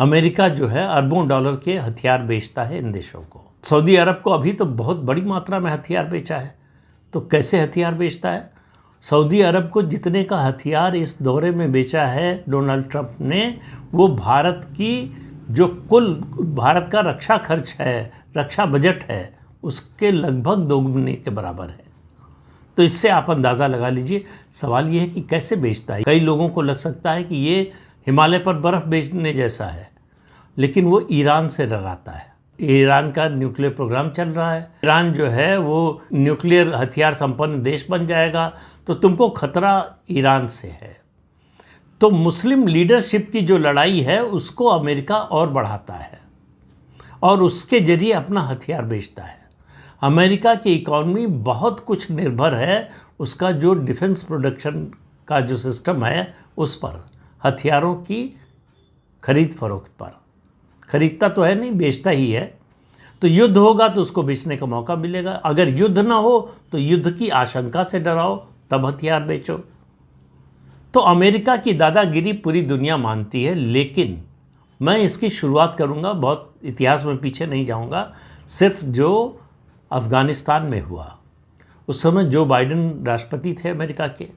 America जो है अरबों डॉलर के हथियार बेचता है इन देशों को। सऊदी अरब को अभी तो बहुत बड़ी मात्रा में हथियार बेचा है। तो कैसे हथियार बेचता है? सऊदी अरब को जितने का हथियार इस दौरे में बेचा है डोनाल्ड ट्रंप ने, वो भारत की जो कुल भारत का रक्षा खर्च है, रक्षा बजट है, उसके लगभग दोगुने के बराबर है। तो इससे आप अंदाज़ा लगा लीजिए। सवाल ये है कि कैसे बेचता है। कई लोगों को लग सकता है कि ये हिमालय पर बर्फ़ बेचने जैसा है, लेकिन वो ईरान से डराता है। ईरान का न्यूक्लियर प्रोग्राम चल रहा है। ईरान जो है वो न्यूक्लियर हथियार संपन्न देश बन जाएगा, तो तुमको खतरा ईरान से है। तो मुस्लिम लीडरशिप की जो लड़ाई है उसको अमेरिका और बढ़ाता है और उसके जरिए अपना हथियार बेचता है। अमेरिका की इकॉनमी बहुत कुछ निर्भर है उसका जो डिफेंस प्रोडक्शन का जो सिस्टम है उस पर, हथियारों की खरीद फरोख्त पर। खरीदता तो है नहीं, बेचता ही है। तो युद्ध होगा तो उसको बेचने का मौका मिलेगा। अगर युद्ध ना हो तो युद्ध की आशंका से डराओ, तब हथियार बेचो। तो अमेरिका की दादागिरी पूरी दुनिया मानती है, लेकिन मैं इसकी शुरुआत करूंगा, बहुत इतिहास में पीछे नहीं जाऊंगा, सिर्फ जो अफ़गानिस्तान में हुआ। उस समय जो बाइडेन राष्ट्रपति थे अमेरिका के,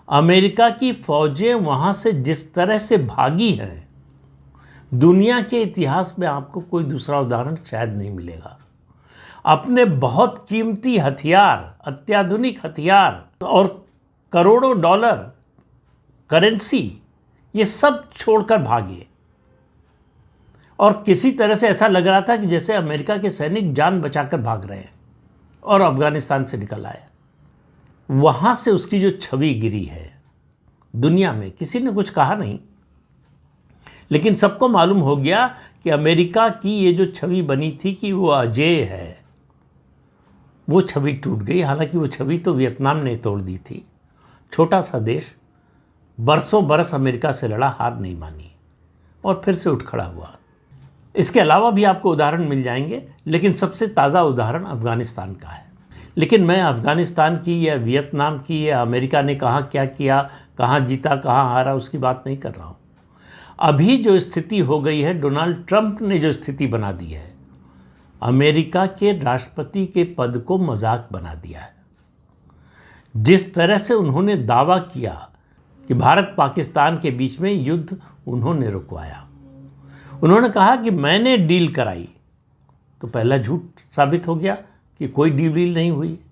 अमेरिका की फ़ौजें वहाँ से जिस तरह से भागी हैं, दुनिया के इतिहास में आपको कोई दूसरा उदाहरण शायद नहीं मिलेगा। अपने बहुत कीमती हथियार, अत्याधुनिक हथियार और करोड़ों डॉलर करेंसी, ये सब छोड़कर भागे। और किसी तरह से ऐसा लग रहा था कि जैसे अमेरिका के सैनिक जान बचाकर भाग रहे हैं और अफ़गानिस्तान से निकल आए। वहाँ से उसकी जो छवि गिरी है दुनिया में, किसी ने कुछ कहा नहीं, लेकिन सबको मालूम हो गया कि अमेरिका की ये जो छवि बनी थी कि वो अजेय है, वो छवि टूट गई। हालांकि वो छवि तो वियतनाम ने तोड़ दी थी। छोटा सा देश बरसों बरस अमेरिका से लड़ा, हार नहीं मानी और फिर से उठ खड़ा हुआ। इसके अलावा भी आपको उदाहरण मिल जाएंगे, लेकिन सबसे ताज़ा उदाहरण अफ़गानिस्तान का है। लेकिन मैं अफ़गानिस्तान की या वियतनाम की या अमेरिका ने कहाँ क्या किया, कहाँ जीता कहाँ हारा, उसकी बात नहीं कर रहा हूँ। अभी जो स्थिति हो गई है, डोनाल्ड ट्रंप ने जो स्थिति बना दी है, अमेरिका के राष्ट्रपति के पद को मजाक बना दिया है। जिस तरह से उन्होंने दावा किया कि भारत पाकिस्तान के बीच में युद्ध उन्होंने रुकवाया, उन्होंने कहा कि मैंने डील कराई, तो पहला झूठ साबित हो गया कि कोई डील नहीं हुई।